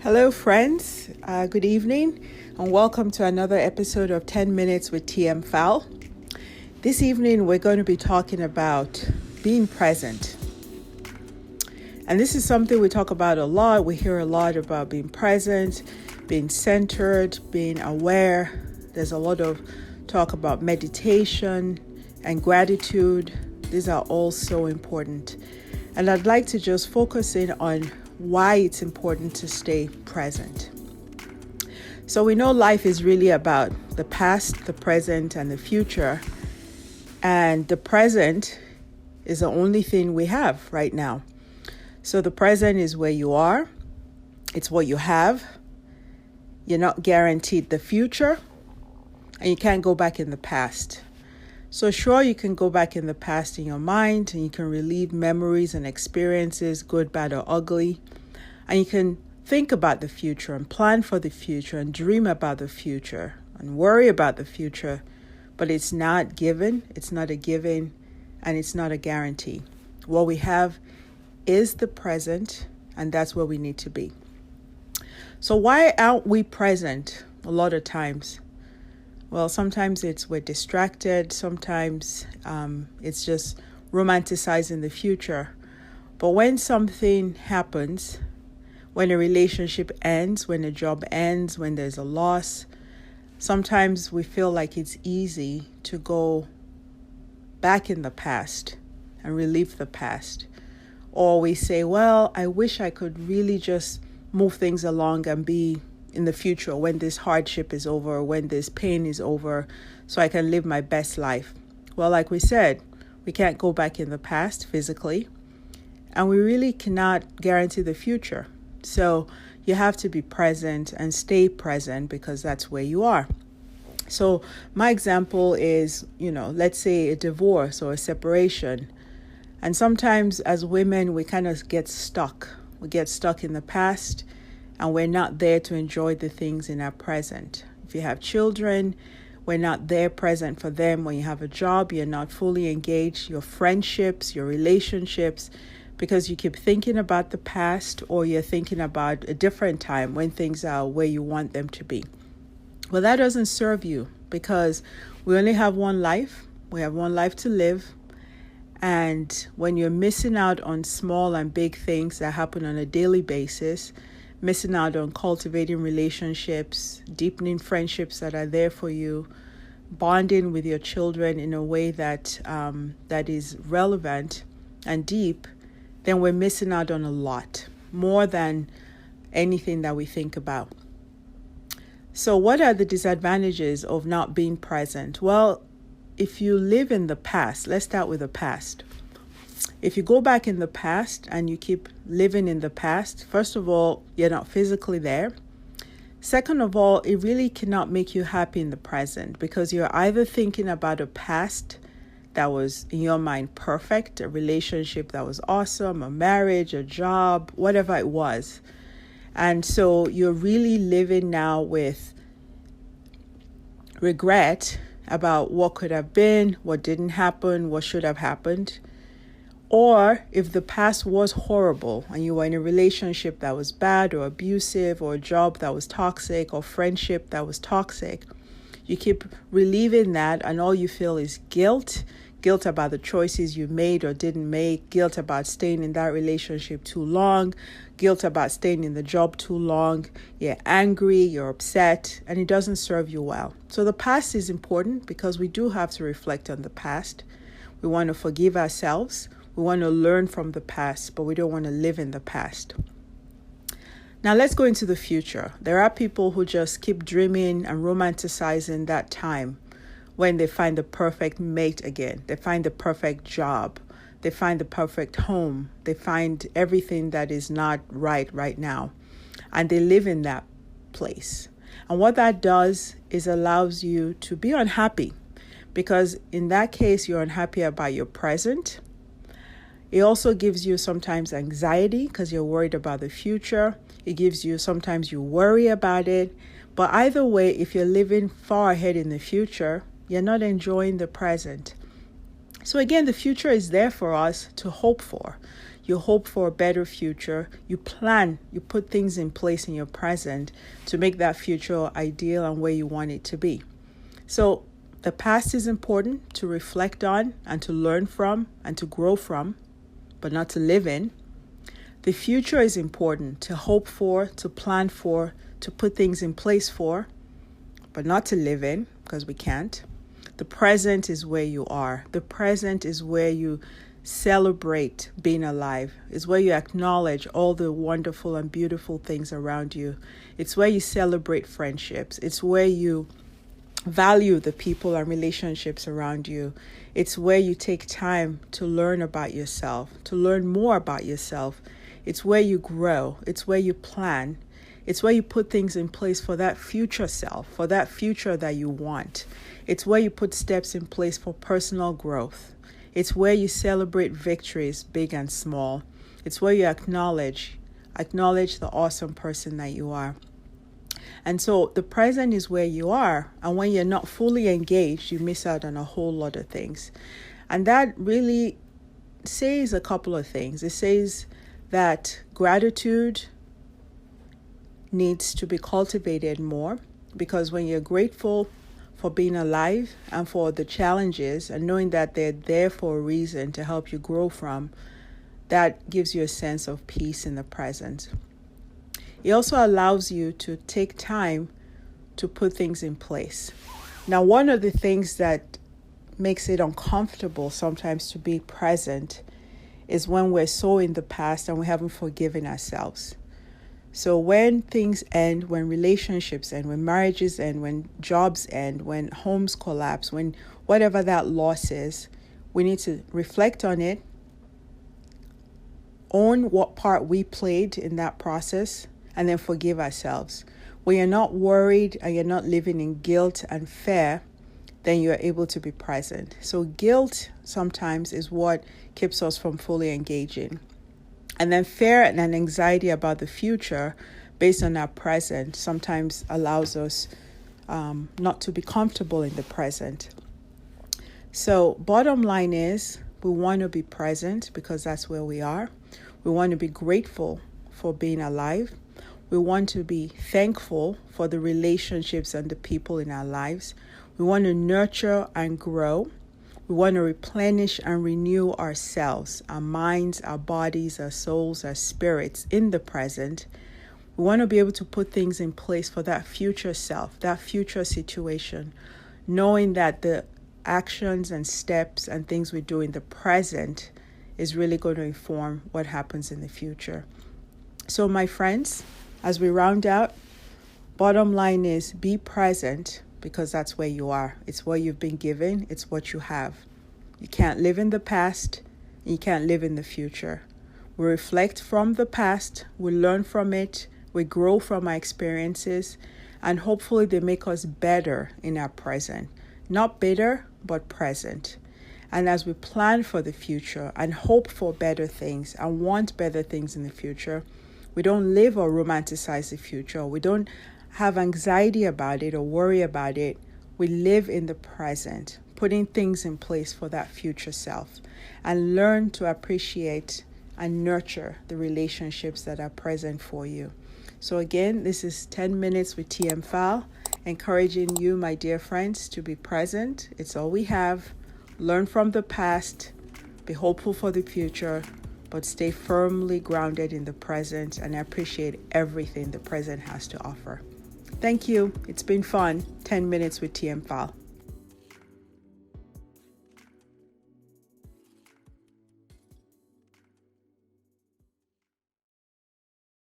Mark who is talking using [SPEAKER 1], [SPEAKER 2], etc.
[SPEAKER 1] Hello, friends. Good evening, and welcome to another episode of 10 Minutes with TmFal. This evening, we're going to be talking about being present. And this is something we talk about a lot. We hear a lot about being present, being centered, being aware. There's a lot of talk about meditation and gratitude. These are all so important. And I'd like to just focus in on why it's important to stay present. So we know life is really about the past, the present, and the future. And the present is the only thing we have right now. So the present is where you are. It's what you have. You're not guaranteed the future. And you can't go back in the past. So sure, you can go back in the past in your mind and you can relive memories and experiences, good, bad, or ugly. And you can think about the future and plan for the future and dream about the future and worry about the future. But it's not given, it's not a given, and it's not a guarantee. What we have is the present, and that's where we need to be. So why aren't we present a lot of times? Well, sometimes we're distracted. Sometimes it's just romanticizing the future. But when something happens, when a relationship ends, when a job ends, when there's a loss, sometimes we feel like it's easy to go back in the past and relive the past. Or we say, well, I wish I could really just move things along and be in the future when this hardship is over, when this pain is over, so I can live my best life. Well, like we said, we can't go back in the past physically, and we really cannot guarantee the future. So you have to be present and stay present because that's where you are. So my example is, let's say a divorce or a separation. And sometimes as women, we kind of get stuck. We get stuck in the past and we're not there to enjoy the things in our present. If you have children, we're not there present for them. When you have a job, you're not fully engaged. Your friendships, your relationships, because you keep thinking about the past or you're thinking about a different time when things are where you want them to be. Well, that doesn't serve you because we only have one life. We have one life to live. And when you're missing out on small and big things that happen on a daily basis, missing out on cultivating relationships, deepening friendships that are there for you, bonding with your children in a way that is relevant and deep, then we're missing out on a lot, more than anything that we think about. So what are the disadvantages of not being present? Well, if you live in the past, let's start with the past. If you go back in the past and you keep living in the past, first of all, you're not physically there. Second of all, it really cannot make you happy in the present because you're either thinking about a past that was in your mind perfect, a relationship that was awesome, a marriage, a job, whatever it was. And so you're really living now with regret about what could have been, what didn't happen, what should have happened. Or if the past was horrible and you were in a relationship that was bad or abusive or a job that was toxic or friendship that was toxic, you keep reliving that and all you feel is guilt about the choices you made or didn't make, guilt about staying in that relationship too long, guilt about staying in the job too long. You're angry, you're upset, and it doesn't serve you well. So the past is important because we do have to reflect on the past. We want to forgive ourselves. We want to learn from the past, but we don't want to live in the past. Now let's go into the future. There are people who just keep dreaming and romanticizing that time when they find the perfect mate again. They find the perfect job. They find the perfect home. They find everything that is not right now. And they live in that place. And what that does is allows you to be unhappy because in that case, you're unhappy about your present. It also gives you sometimes anxiety because you're worried about the future. It gives you, sometimes you worry about it. But either way, if you're living far ahead in the future, you're not enjoying the present. So again, the future is there for us to hope for. You hope for a better future. You plan, you put things in place in your present to make that future ideal and where you want it to be. So the past is important to reflect on and to learn from and to grow from, but not to live in. The future is important to hope for, to plan for, to put things in place for, but not to live in, because we can't. The present is where you are. The present is where you celebrate being alive. It's where you acknowledge all the wonderful and beautiful things around you. It's where you celebrate friendships. It's where you value the people and relationships around you. It's where you take time to learn about yourself, to learn more about yourself. It's where you grow. It's where you plan. It's where you put things in place for that future self, for that future that you want. It's where you put steps in place for personal growth. It's where you celebrate victories, big and small. It's where you acknowledge the awesome person that you are. And so the present is where you are. And when you're not fully engaged, you miss out on a whole lot of things. And that really says a couple of things. It says that gratitude needs to be cultivated more, because when you're grateful for being alive and for the challenges and knowing that they're there for a reason to help you grow from, that gives you a sense of peace in the present. It also allows you to take time to put things in place. Now, one of the things that makes it uncomfortable sometimes to be present is when we're so in the past and we haven't forgiven ourselves. So when things end, when relationships end, when marriages end, when jobs end, when homes collapse, when whatever that loss is, we need to reflect on it, own what part we played in that process, and then forgive ourselves. When you're not worried and you're not living in guilt and fear, then you're able to be present. So guilt sometimes is what keeps us from fully engaging. And then fear and anxiety about the future based on our present sometimes allows us not to be comfortable in the present. So bottom line is, we want to be present because that's where we are. We want to be grateful for being alive. We want to be thankful for the relationships and the people in our lives. We want to nurture and grow. We want to replenish and renew ourselves, our minds, our bodies, our souls, our spirits in the present. We want to be able to put things in place for that future self, that future situation, knowing that the actions and steps and things we do in the present is really going to inform what happens in the future. So my friends, as we round out, bottom line is be present, because that's where you are. It's what you've been given. It's what you have. You can't live in the past. You can't live in the future. We reflect from the past. We learn from it. We grow from our experiences. And hopefully they make us better in our present. Not bitter, but present. And as we plan for the future and hope for better things and want better things in the future, we don't live or romanticize the future. We don't have anxiety about it or worry about it. We live in the present, putting things in place for that future self, and learn to appreciate and nurture the relationships that are present for you. So again, this is 10 minutes with TmFal, encouraging you, my dear friends, to be present. It's all we have. Learn from the past, be hopeful for the future, but stay firmly grounded in the present and appreciate everything the present has to offer. Thank you. It's been fun. 10 minutes with TmFal.